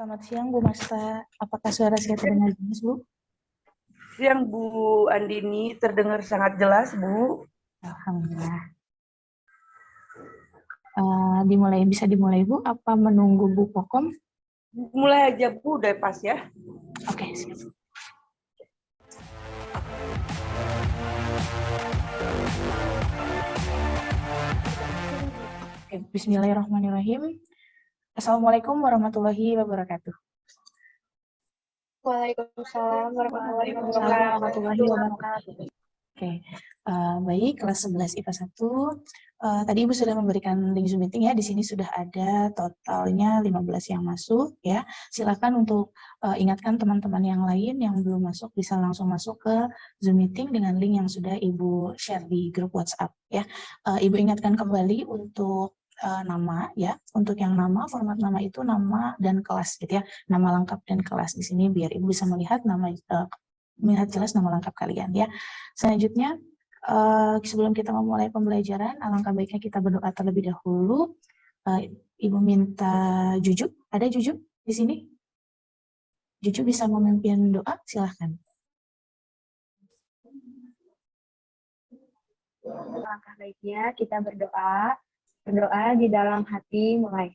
Selamat siang Bu Masta, apakah suara saya terdengar jelas Bu? Siang Bu Andini, terdengar sangat jelas Bu. Alhamdulillah. Bisa dimulai Bu, apa menunggu Bu Kokom? Mulai aja Bu, udah pas ya. Oke, siap. Oke, Bismillahirrahmanirrahim. Assalamualaikum warahmatullahi wabarakatuh. Waalaikumsalam warahmatullahi Warahmatullahi wabarakatuh. wabarakatuh. Oke, baik, kelas 11 IPA 1. Tadi Ibu sudah memberikan link Zoom meeting ya. Di sini sudah ada totalnya 15 yang masuk ya. Silakan untuk ingatkan teman-teman yang lain yang belum masuk bisa langsung masuk ke Zoom meeting dengan link yang sudah Ibu share di grup WhatsApp ya. Ibu ingatkan kembali untuk nama ya. Untuk yang nama, format nama itu nama dan kelas gitu ya. Nama lengkap dan kelas di sini biar Ibu bisa melihat melihat jelas nama lengkap kalian ya. Selanjutnya, sebelum kita memulai pembelajaran, alangkah baiknya kita berdoa terlebih dahulu. Ibu minta Juju, ada Juju di sini? Juju bisa memimpin doa, silahkan. Alangkah baiknya kita berdoa di dalam hati mulai.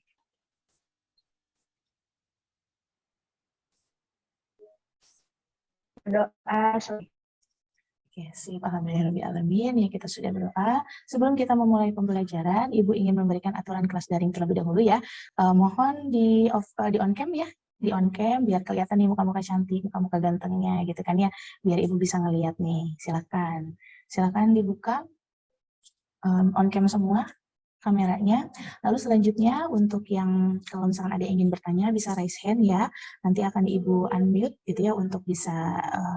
Berdoa. Oke, alhamdulillahirrahmanirrahim. Ya, kita sudah berdoa. Sebelum kita memulai pembelajaran, Ibu ingin memberikan aturan kelas daring terlebih dahulu ya. Mohon di on cam ya, di on cam biar kelihatan nih muka-muka cantik, muka-muka gantengnya gitu kan ya, biar Ibu bisa ngeliat nih. Silakan dibuka on cam semua kameranya. Lalu selanjutnya untuk yang kalau misalkan ada yang ingin bertanya bisa raise hand ya. Nanti akan Ibu unmute gitu ya untuk bisa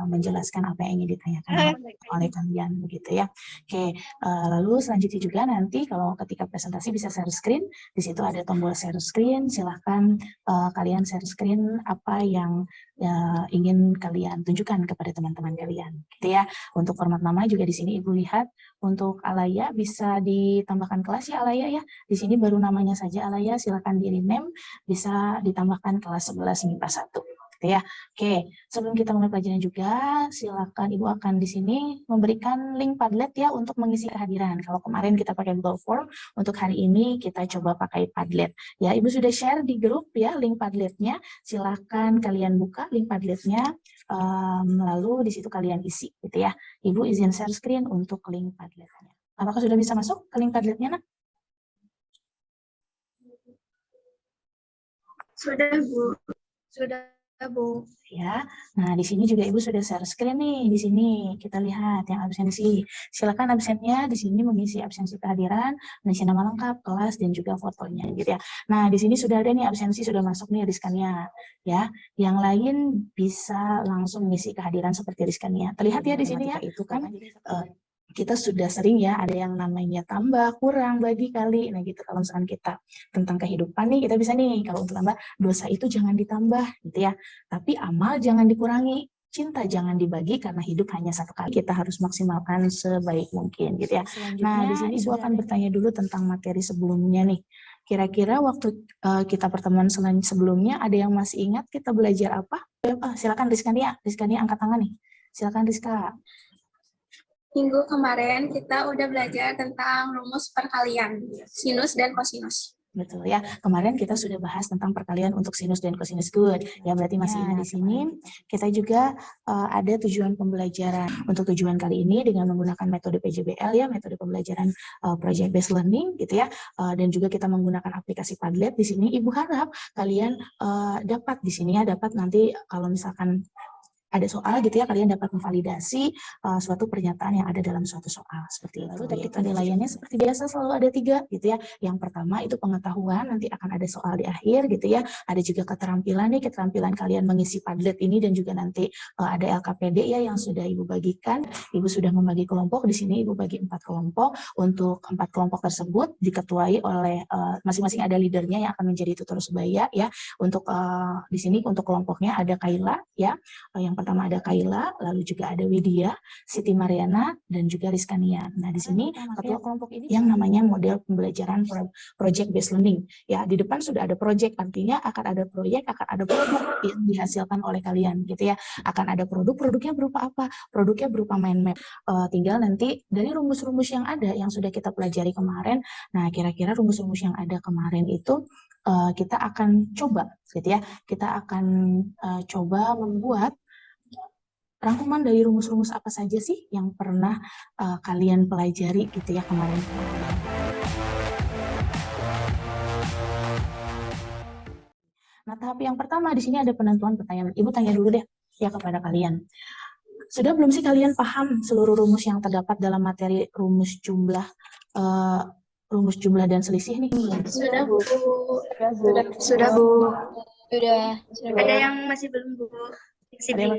menjelaskan apa yang ingin ditanyakan oleh kalian begitu ya. Oke, lalu selanjutnya juga nanti kalau ketika presentasi bisa share screen. Di situ ada tombol share screen. Silahkan kalian share screen apa yang ingin kalian tunjukkan kepada teman-teman kalian gitu ya. Untuk format nama juga di sini Ibu lihat. Untuk Alaya bisa ditambahkan kelas ya Alaya ya. Di sini baru namanya saja Alaya, silakan di rename, bisa ditambahkan kelas 11 MIPA 1. Gitu ya. Oke, sebelum kita mulai pelajaran juga, silakan Ibu akan di sini memberikan link Padlet ya untuk mengisi kehadiran. Kalau kemarin kita pakai Google Form, untuk hari ini kita coba pakai Padlet. Ya, Ibu sudah share di grup ya link Padletnya. Silakan kalian buka link Padletnya, lalu di situ kalian isi gitu ya. Ibu izin share screen untuk link Padletnya. Apakah sudah bisa masuk ke link Padletnya, Nak? Sudah Bu. Sudah Bu. Ya, nah di sini juga Ibu sudah share screen nih. Di sini kita lihat yang absensi. Silakan absennya di sini mengisi absensi kehadiran, mengisi nama lengkap, kelas dan juga fotonya gitu ya. Nah di sini sudah ada nih absensi sudah masuk nih Rizkania ya. Yang lain bisa langsung mengisi kehadiran seperti Rizkania. Terlihat ya di sini ya. Itu kan kita sudah sering ya ada yang namanya tambah, kurang, bagi, kali. Nah gitu kalau misalkan kita tentang kehidupan nih kita bisa nih kalau untuk tambah dosa itu jangan ditambah gitu ya. Tapi amal jangan dikurangi, cinta jangan dibagi karena hidup hanya satu kali. Kita harus maksimalkan sebaik mungkin gitu ya. Nah di sini Ibu akan bertanya dulu tentang materi sebelumnya nih. Kira-kira waktu kita pertemuan sebelumnya ada yang masih ingat kita belajar apa? Silakan Rizkania angkat tangan nih. Silakan Rizka. Minggu kemarin kita udah belajar tentang rumus perkalian, sinus dan kosinus. Betul ya, kemarin kita sudah bahas tentang perkalian untuk sinus dan kosinus good. Ya berarti masih ingat di sini. Kita juga ada tujuan pembelajaran. Untuk tujuan kali ini dengan menggunakan metode PJBL ya, metode pembelajaran project based learning gitu ya. Dan juga kita menggunakan aplikasi Padlet. Di sini Ibu harap kalian dapat di sini ya, dapat nanti kalau misalkan ada soal gitu ya, kalian dapat memvalidasi suatu pernyataan yang ada dalam suatu soal seperti itu. Dan kita nilainya seperti biasa selalu ada 3 gitu ya. Yang pertama itu pengetahuan, nanti akan ada soal di akhir gitu ya. Ada juga keterampilan nih, keterampilan kalian mengisi Padlet ini dan juga nanti ada LKPD ya yang sudah Ibu bagikan. Ibu sudah membagi kelompok, di sini Ibu bagi 4 kelompok. Untuk 4 kelompok tersebut diketuai oleh masing-masing ada leadernya yang akan menjadi tutor sebaya ya. Untuk di sini untuk kelompoknya ada Kaila ya, yang pertama ada Kaila, lalu juga ada Widya, Siti Mariana, dan juga Rizkania. Nah, di sini ketua kelompok ini yang namanya model pembelajaran project based learning. Ya, di depan sudah ada project, artinya akan ada proyek, akan ada produk yang dihasilkan oleh kalian gitu ya. Akan ada produknya berupa apa? Produknya berupa mind map. Tinggal nanti dari rumus-rumus yang ada yang sudah kita pelajari kemarin, nah kira-kira rumus-rumus yang ada kemarin itu kita akan coba gitu ya. Kita akan coba membuat rangkuman dari rumus-rumus apa saja sih yang pernah kalian pelajari gitu ya kemarin. Nah, tahap yang pertama di sini ada penentuan pertanyaan. Ibu tanya dulu deh ya kepada kalian. Sudah belum sih kalian paham seluruh rumus yang terdapat dalam materi rumus jumlah dan selisih nih? Sudah, Bu. Sudah, Sudah, Bu. Sudah. Ada yang masih belum, Bu. Ada yang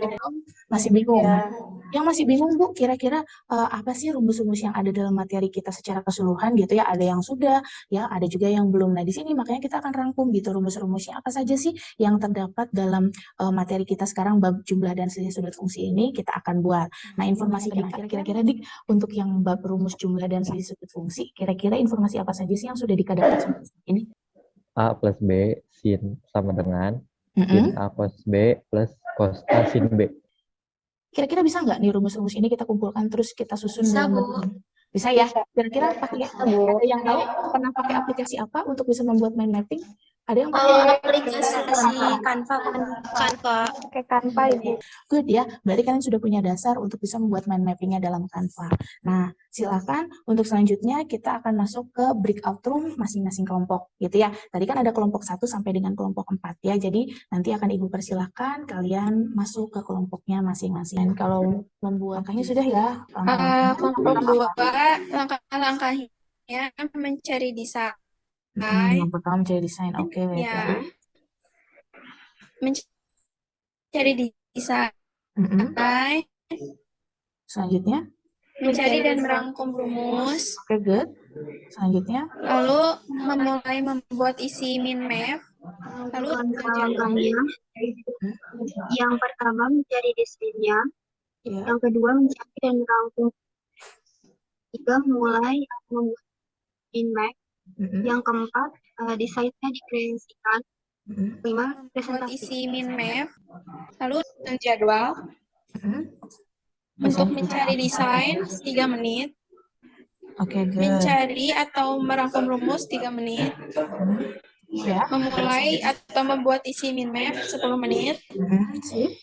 masih bingung? Ya. Yang masih bingung, Bu, kira-kira apa sih rumus-rumus yang ada dalam materi kita secara keseluruhan gitu ya? Ada yang sudah, ya ada juga yang belum. Nah, di sini makanya kita akan rangkum gitu rumus-rumusnya apa saja sih yang terdapat dalam materi kita sekarang bab jumlah dan selisih sudut fungsi ini kita akan buat. Nah, informasi kira-kira Dik untuk yang bab rumus jumlah dan selisih sudut fungsi, kira-kira informasi apa saja sih yang sudah dikadakan ini? A plus B sin sama dengan sin A cos B plus cos A sin B. Kira-kira bisa nggak nih rumus-rumus ini kita kumpulkan terus kita susun Bisa, dalam Bu. bentuk? Bisa ya? Kira-kira pakai ada yang tahu pernah pakai aplikasi apa untuk bisa membuat mind mapping? Ada yang pakai Aplikasi Canva. Pakai Canva, Ibu. Good ya, berarti kalian sudah punya dasar untuk bisa membuat mind mappingnya dalam Canva. Nah, silakan untuk selanjutnya kita akan masuk ke breakout room masing-masing kelompok gitu ya. Tadi kan ada kelompok 1 sampai dengan kelompok 4 ya. Jadi nanti akan Ibu persilahkan kalian masuk ke kelompoknya masing-masing. Dan kalau membuat langkahnya sudah ya. Kelompok 2, langkah-langkahnya mencari desain. Yang pertama mencari desain, oke. Ya. Mencari desain. Selanjutnya, Mencari dan merangkum rumus. oke, good. Selanjutnya, Lalu memulai membuat isi min map. Lalu langkah-langkahnya. Yang pertama mencari desainnya, ya. yang kedua mencari dan merangkum, tiga mulai membuat min map, yang keempat desainnya dikreasikan, lima buat presentasi. isi min map. Lalu jadwal. Bisa. Untuk mencari desain 3 menit. Oke, good. Mencari atau merangkum rumus 3 menit. Ya. Memulai atau membuat isi min map 10 menit. Sip.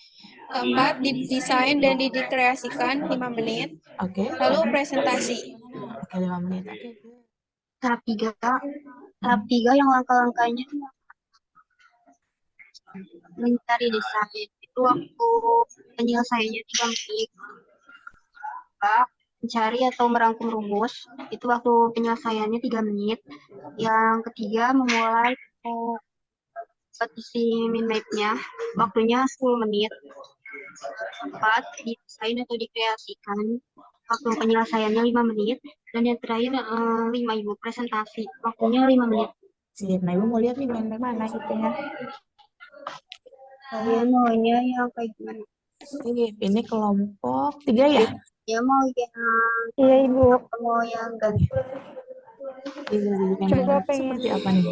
Keempat, didesain dan dikreasikan 5 menit. Oke. Lalu presentasi. Oke, 5 menit. Oke. Tahap tiga yang langkah-langkahnya mencari desain. Itu waktu penyelesaiannya 3 menit. Mencari atau merangkum rumus, itu waktu penyelesaiannya 3 menit. Yang ketiga, memulai buat isi min map-nya, waktunya 10 menit. 4, didesain atau dikreasikan, waktu penyelesaiannya 5 menit. Dan yang terakhir 5, Ibu, presentasi, waktunya 5 menit. Sip. Nah, Ibu mau lihat nih main mana gitu ya. Kalian maunya yang kayak gimana? Sip. Ini kelompok 3 ya? Ya mau yang Iya, Ibu. mau yang ganti. Coba pengen. Seperti apa nih?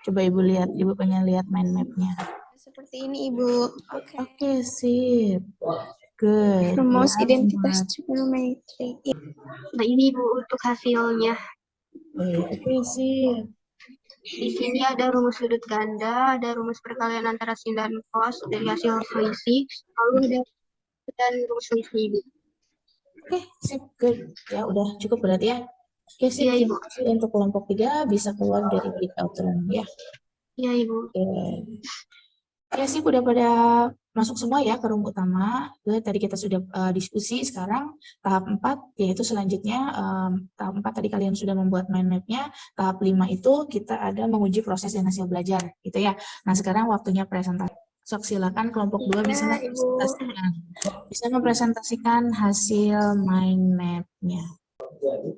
Coba Ibu lihat. Ibu pengen lihat mind map-nya. Seperti ini, Ibu. Oke, sip. Good. Rumus Ya, identitas buat- trigonometri. Nah ini Ibu untuk hasilnya. Oke, sip. Di sini ada rumus sudut ganda, ada rumus perkalian antara sin dan cos dari hasil selisih, lalu ada dan rumus selisih, Ibu. Oke, sip. Good. Ya, udah cukup berarti ya. Oke, sip. Iya, Ibu. Untuk kelompok 3 bisa keluar dari breakout room ya. Iya, Ibu. Oke. Ya sih udah pada masuk semua ya ke room utama. Tadi kita sudah diskusi. Sekarang tahap 4 yaitu selanjutnya tahap 4 tadi kalian sudah membuat mind map-nya. Tahap 5 itu kita ada menguji proses dan hasil belajar gitu ya. Nah sekarang waktunya presentasi. Sok silakan kelompok 2 bisa mempresentasikan hasil mind map-nya.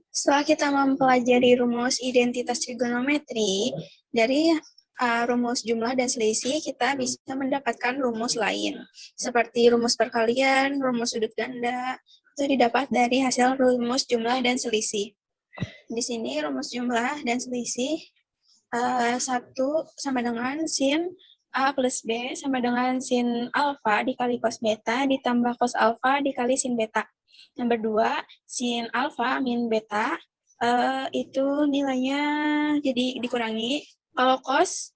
Setelah kita mempelajari rumus identitas trigonometri, dari rumus jumlah dan selisih, kita bisa mendapatkan rumus lain. Seperti rumus perkalian, rumus sudut ganda, itu didapat dari hasil rumus jumlah dan selisih. Di sini rumus jumlah dan selisih 1 sama dengan sin A plus B sama dengan sin alfa dikali cos beta ditambah cos alfa dikali sin beta. Nomor 2, sin alfa min beta itu nilainya jadi dikurangi. Kalau cos,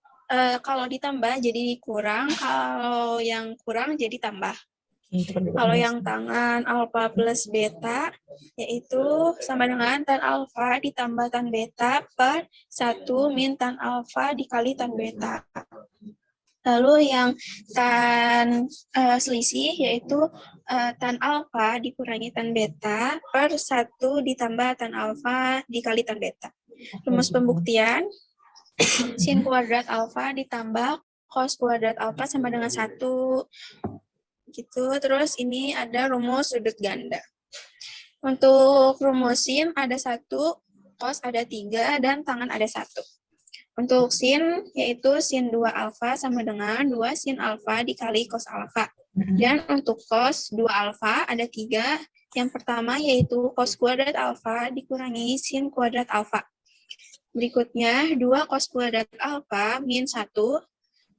kalau ditambah jadi kurang, kalau yang kurang jadi tambah. Kalau yang tangan alfa plus beta, yaitu sama dengan tan alfa ditambah tan beta per 1 min tan alfa dikali tan beta. Lalu yang tan selisih, yaitu tan alfa dikurangi tan beta per 1 ditambah tan alfa dikali tan beta. Rumus pembuktian, sin kuadrat alfa ditambah cos kuadrat alfa sama dengan 1. Gitu. Terus ini ada rumus sudut ganda. Untuk rumus sin ada 1, cos ada 3, dan tangan ada 1. Untuk sin, yaitu sin 2 alfa sama dengan 2 sin alfa dikali cos alfa. Dan untuk cos 2 alfa ada 3. Yang pertama yaitu cos kuadrat alfa dikurangi sin kuadrat alfa. Berikutnya 2 cos kuadrat alfa min 1.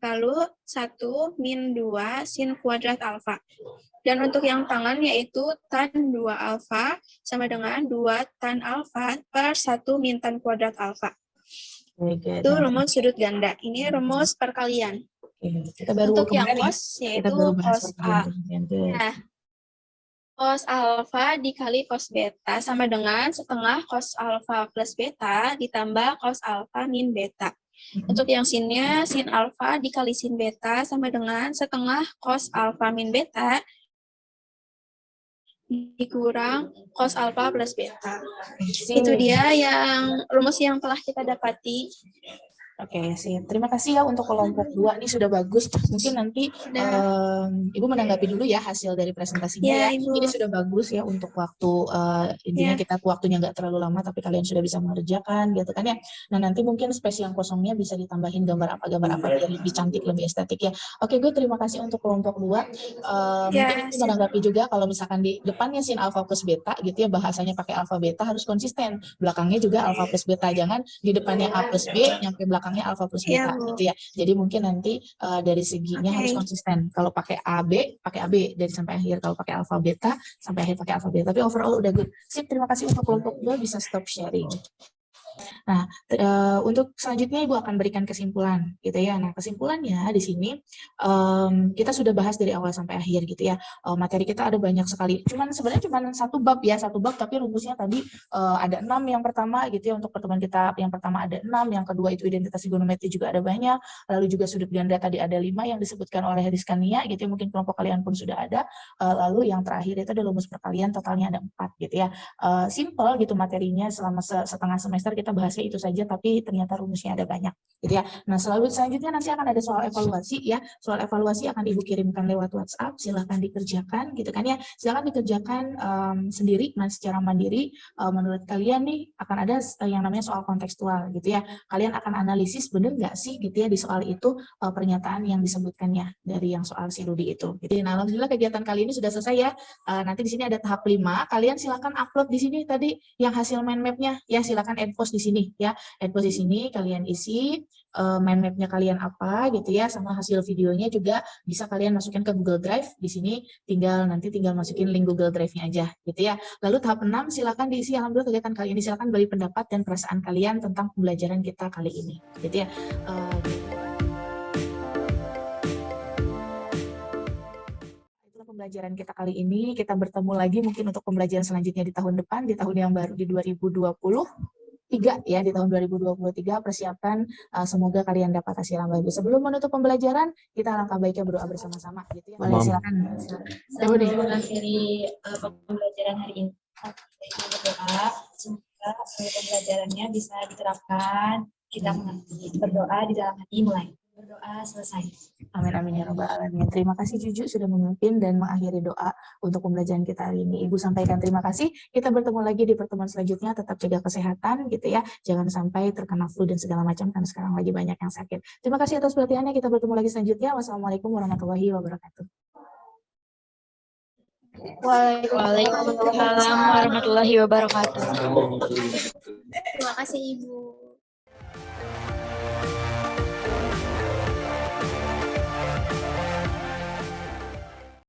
Lalu 1 min 2 sin kuadrat alfa. Dan untuk yang tangan yaitu tan 2 alfa sama dengan 2 tan alfa per 1 min tan kuadrat alfa. Itu rumus sudut ganda. Ini rumus perkalian. Kita baru Untuk yang cos yaitu cos A. Nah, cos alfa dikali cos beta sama dengan setengah cos alfa plus beta ditambah cos alfa min beta. Untuk yang sinnya, sin alfa dikali sin beta sama dengan setengah cos alfa min beta dikurang cos alfa plus beta. Itu dia yang rumus yang telah kita dapati. Oke, sih. Terima kasih ya untuk kelompok 2. Ini sudah bagus. Mungkin nanti Ibu menanggapi dulu ya hasil dari presentasinya ya. Ibu. Ini sudah bagus ya untuk waktu intinya kita waktunya nggak terlalu lama tapi kalian sudah bisa mengerjakan gitu kan ya. Nah, nanti mungkin space yang kosongnya bisa ditambahin gambar apa biar lebih cantik, lebih estetik ya. Oke, gue terima kasih untuk kelompok 2. Mungkin Ibu menanggapi juga kalau misalkan di depannya sin alfa plus beta gitu ya, bahasanya pakai alfa beta harus konsisten. Belakangnya juga alfa plus beta, jangan di depannya A plus B nyampe belakangnya alfa plus beta gitu ya. Jadi mungkin nanti dari seginya harus konsisten. Kalau pakai AB dari sampai akhir. Kalau pakai alfa beta sampai akhir pakai alfa beta. Tapi overall udah good. Sip, terima kasih untuk kelompok 2 bisa stop sharing. Nah, untuk selanjutnya Ibu akan berikan kesimpulan gitu ya. Nah, kesimpulannya di sini kita sudah bahas dari awal sampai akhir gitu ya. Materi kita ada banyak sekali. Sebenarnya cuma satu bab tapi rumusnya tadi ada 6 yang pertama gitu ya. Untuk pertemuan kita yang pertama ada 6, yang kedua itu identitas trigonometri juga ada banyak. Lalu juga sudut ganda tadi ada 5 yang disebutkan oleh Rizkania gitu ya. Mungkin kelompok kalian pun sudah ada. Lalu yang terakhir itu ada rumus perkalian, totalnya ada 4 gitu ya. Simple gitu materinya selama setengah semester kita bahasnya itu saja, tapi ternyata rumusnya ada banyak gitu ya. Nah, selanjutnya nanti akan ada soal evaluasi ya. Soal evaluasi akan Ibu kirimkan lewat WhatsApp, silahkan dikerjakan gitu kan ya. Silahkan dikerjakan sendiri, secara mandiri. Menurut kalian nih akan ada yang namanya soal kontekstual gitu ya. Kalian akan analisis benar nggak sih gitu ya di soal itu pernyataan yang disebutkannya dari yang soal si Rudi itu. Jadi, nah, alhamdulillah kegiatan kali ini sudah selesai ya. Nanti di sini ada tahap 5. Kalian silahkan upload di sini tadi yang hasil mind map-nya ya, silahkan add post di sini ya. Add post di sini kalian isi mind map-nya kalian apa gitu ya, sama hasil videonya juga bisa kalian masukin ke Google Drive. Di sini tinggal masukin link Google Drive-nya aja gitu ya. Lalu tahap 6 silakan diisi. Alhamdulillah kegiatan kali ini silakan beri pendapat dan perasaan kalian tentang pembelajaran kita kali ini gitu ya. Pembelajaran kita kali ini, kita bertemu lagi mungkin untuk pembelajaran selanjutnya di tahun depan, di tahun yang baru di 2023 ya, di tahun 2023 persiapan semoga kalian dapat hasil yang bagus. Sebelum menutup pembelajaran, kita alangkah baiknya berdoa bersama-sama gitu ya. Boleh silakan. Sebelum mengakhiri pembelajaran hari ini, kita berdoa semoga pembelajarannya bisa diterapkan, kita mengerti. Berdoa di dalam hati mulai. Berdoa selesai. Amin amin ya rabbal alamin. Terima kasih Juju sudah memimpin dan mengakhiri doa untuk pembelajaran kita hari ini. Ibu sampaikan terima kasih. Kita bertemu lagi di pertemuan selanjutnya. Tetap jaga kesehatan gitu ya. Jangan sampai terkena flu dan segala macam karena sekarang lagi banyak yang sakit. Terima kasih atas perhatiannya. Kita bertemu lagi selanjutnya. Wassalamualaikum warahmatullahi wabarakatuh. Waalaikumsalam warahmatullahi wabarakatuh. Terima kasih Ibu.